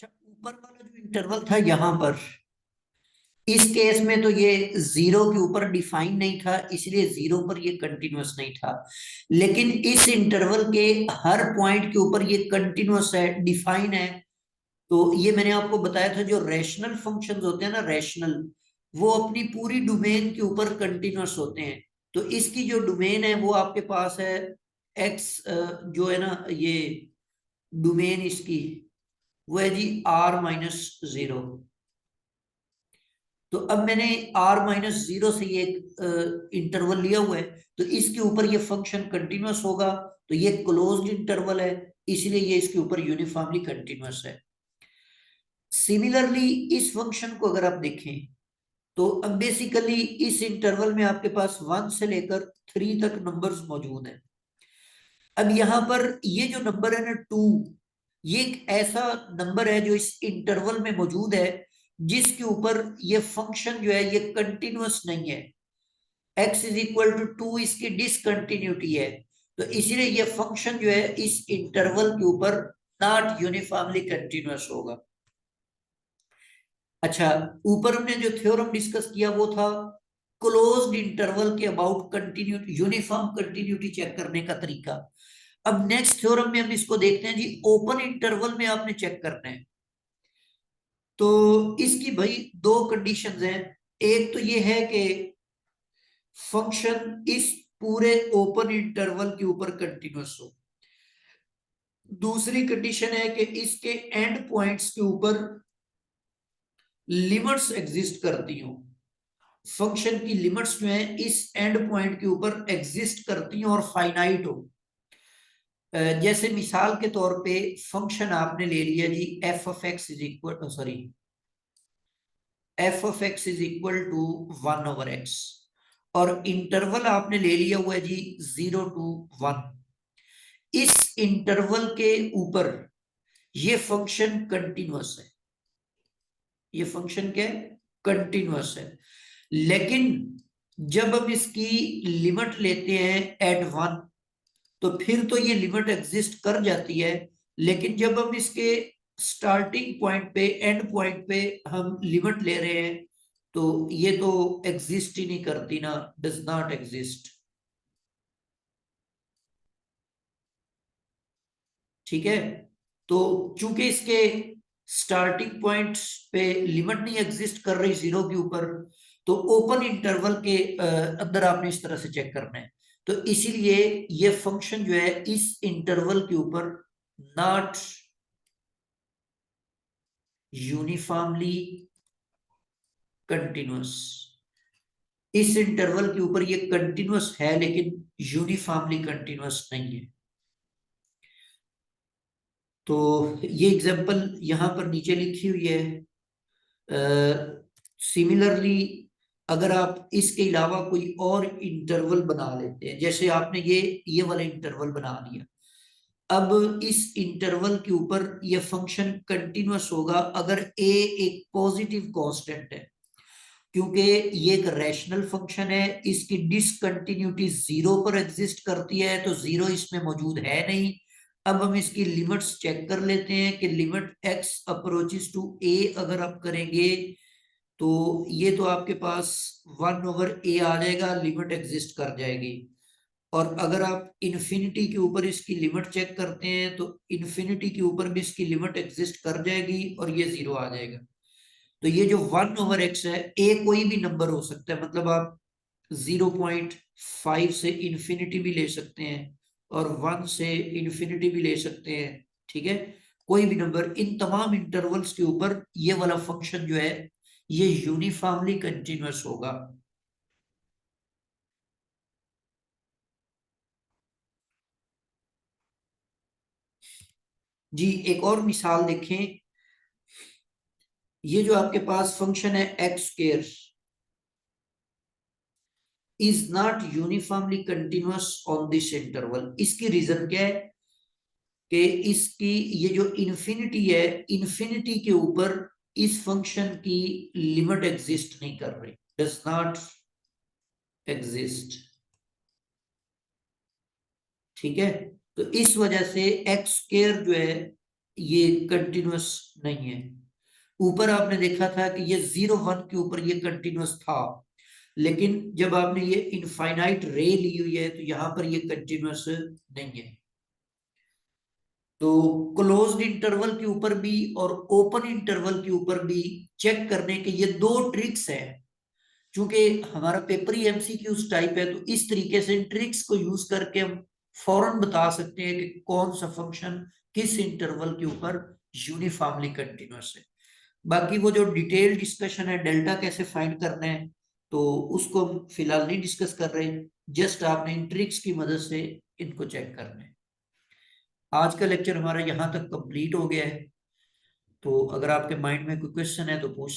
अच्छा, ऊपर वाला जो इंटरवल था यहां पर, इस केस में तो ये जीरो के ऊपर डिफाइन नहीं था, इसलिए जीरो पर ये कंटिन्यूअस नहीं था। लेकिन इस इंटरवल के हर पॉइंट के ऊपर ये कंटिन्यूअस है, डिफाइन है। तो ये मैंने आपको बताया था, जो रैशनल फंक्शंस होते हैं ना, रैशनल, वो अपनी पूरी डोमेन के ऊपर कंटिन्यूअस होते हैं। तो इसकी जो डोमेन है वो आपके पास है एक्स, जो है ना ये डोमेन इसकी, वो है जी R-0। तो अब मैंने R-0 से ये इंटरवल लिया हुआ है, तो इसके ऊपर ये फंक्शन कंटिन्यूअस होगा। तो ये क्लोज्ड इंटरवल है, इसलिए ये इसके ऊपर यूनिफॉर्मली कंटिन्यूअस है। सिमिलरली इस फंक्शन को अगर आप देखें, तो अब बेसिकली इस इंटरवल में आपके पास 1 से लेकर 3 तक नंबर्स मौजूद हैं। अब यहां पर ये जो नंबर है ना 2, ये एक ऐसा नंबर है जो इस इंटरवल में मौजूद है, जिसके ऊपर ये फंक्शन जो है ये कंटिन्यूअस नहीं है। x = 2 इसकी डिसकंटिन्यूटी है। तो इसीलिए ये फंक्शन जो है इस इंटरवल के ऊपर नॉट यूनिफॉर्मली कंटिन्यूअस होगा। अच्छा, ऊपर हमने जो थ्योरम डिस्कस किया वो था क्लोज्ड इंटरवल के about continuity, uniform continuity check करने का तरीका। अब नेक्स्ट थ्योरम में हम इसको देखते हैं जी, ओपन इंटरवल में आपने चेक करना है। तो इसकी भाई दो कंडीशंस हैं। एक तो ये है कि फंक्शन इस पूरे ओपन इंटरवल के ऊपर कंटिन्यूअस हो। दूसरी कंडीशन है कि इसके एंड पॉइंट्स के ऊपर लिमिट्स एग्जिस्ट करती हो। फंक्शन की लिमिट्स जो है इस एंड पॉइंट के ऊपर एग्जिस्ट करती हैं और फाइनाइट हो। जैसे मिसाल के तौर पे फंक्शन आपने ले लिया जी f(x) = 1/x, और इंटरवल आपने ले लिया हुआ है जी 0 to 1। इस इंटरवल के ऊपर ये फंक्शन कंटिन्यूअस है। ये फंक्शन क्या है? कंटिन्यूअस है। लेकिन जब हम इसकी लिमिट लेते हैं एट 1, तो फिर तो ये लिमिट एग्जिस्ट कर जाती है। लेकिन जब हम इसके स्टार्टिंग पॉइंट पे, एंड पॉइंट पे हम लिमिट ले रहे हैं, तो ये तो एग्जिस्ट ही नहीं करती ना, डज नॉट एग्जिस्ट। ठीक है। तो चूंकि इसके स्टार्टिंग पॉइंट पे लिमिट नहीं एग्जिस्ट कर रही जीरो के ऊपर, तो ओपन इंटरवल के अंदर आपने इस तरह से चेक करना है। तो इसीलिए ये फंक्शन जो है इस इंटरवल के ऊपर नॉट यूनिफॉर्मली कंटिन्यूअस। इस इंटरवल के ऊपर ये कंटिन्यूअस है लेकिन यूनिफॉर्मली कंटिन्यूअस नहीं है। तो ये एग्जांपल यहां पर नीचे लिखी हुई है। सिमिलरली अगर आप इसके अलावा कोई और इंटरवल बना लेते हैं, जैसे आपने ये वाला इंटरवल बना लिया, अब इस इंटरवल के ऊपर ये फंक्शन कंटिन्यूअस होगा अगर a एक पॉजिटिव कांस्टेंट है। क्योंकि ये एक रैशनल फंक्शन है, इसकी डिसकंटिन्यूटी जीरो पर एग्जिस्ट करती है, तो जीरो इसमें मौजूद है नहीं। अब हम इसकी लिमिट्स चेक कर लेते हैं कि limit x approaches to a अगर आप करेंगे, तो ये तो आपके पास 1/a आ जाएगा, लिमिट एग्जिस्ट कर जाएगी। और अगर आप इन्फिनिटी के ऊपर इसकी लिमिट चेक करते हैं, तो इन्फिनिटी के ऊपर भी इसकी लिमिट एग्जिस्ट कर जाएगी और ये जीरो आ जाएगा। तो ये जो 1/x है, ए कोई भी नंबर हो सकता है, मतलब आप 0.5 से इन्फिनिटी भी ले सकते हैं और 1 से इन्फिनिटी भी ले सकते हैं। ठीक है, कोई भी नंबर, इन तमाम इंटरवल्स के ऊपर ये वाला फंक्शन जो है ये यूनिफॉर्मली कंटिन्यूअस होगा। जी एक और मिसाल देखें। ये जो आपके पास फंक्शन है x² is not uniformly continuous on this interval. इसकी रीजन क्या है कि इसकी ये जो इन्फिनिटी है, इन्फिनिटी के ऊपर इस फंक्शन की लिमिट एग्जिस्ट नहीं कर रही, डज नॉट एग्जिस्ट। ठीक है, तो इस वजह से x² जो है ये कंटिन्यूअस नहीं है। ऊपर आपने देखा था कि ये 0 1 के ऊपर ये कंटिन्यूअस था, लेकिन जब आपने ये इनफाइनाइट रे ली हुई है तो यहां पर ये कंटिन्यूअस नहीं है। तो क्लोज्ड इंटरवल के ऊपर भी और ओपन इंटरवल के ऊपर भी चेक करने के ये दो ट्रिक्स हैं। क्योंकि हमारा पेपर ही एमसीक्यूज टाइप है, तो इस तरीके से इन ट्रिक्स को यूज करके हम फौरन बता सकते हैं कि कौन सा फंक्शन किस इंटरवल के ऊपर यूनिफॉर्मली कंटिन्यूअस है। बाकी वो जो डिटेल डिस्कशन है डेल्टा कैसे फाइंड करना है, तो उसको हम फिलहाल नहीं डिस्कस कर रहे, जस्ट आपने इन ट्रिक्स की मदद से इनको चेक करना है। आज का लेक्चर हमारा यहाँ तक कंप्लीट हो गया है। तो अगर आपके माइंड में कोई क्वेश्चन है तो पूछ